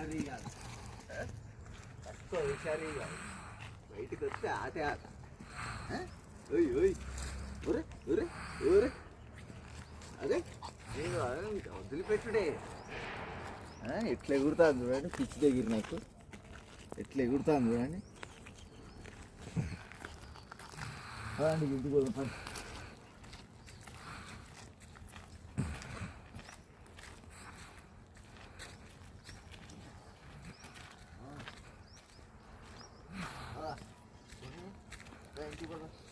హుషారీ కాదు, తక్కువ హుషారీ కాదు. బయటికి వస్తే ఆటే ఆట. ఓయ్ ఓయ్ ఊరే ఊరే ఊరే అదే నేను వదిలిపెట్టుడే. ఎట్లా ఎగురుతాను చూడండి, పిచ్చి దగ్గర నాకు ఎట్లా ఎగురుతాను చూడండి. ఇంటికి పోతాను. ఇంటికి పోతాం.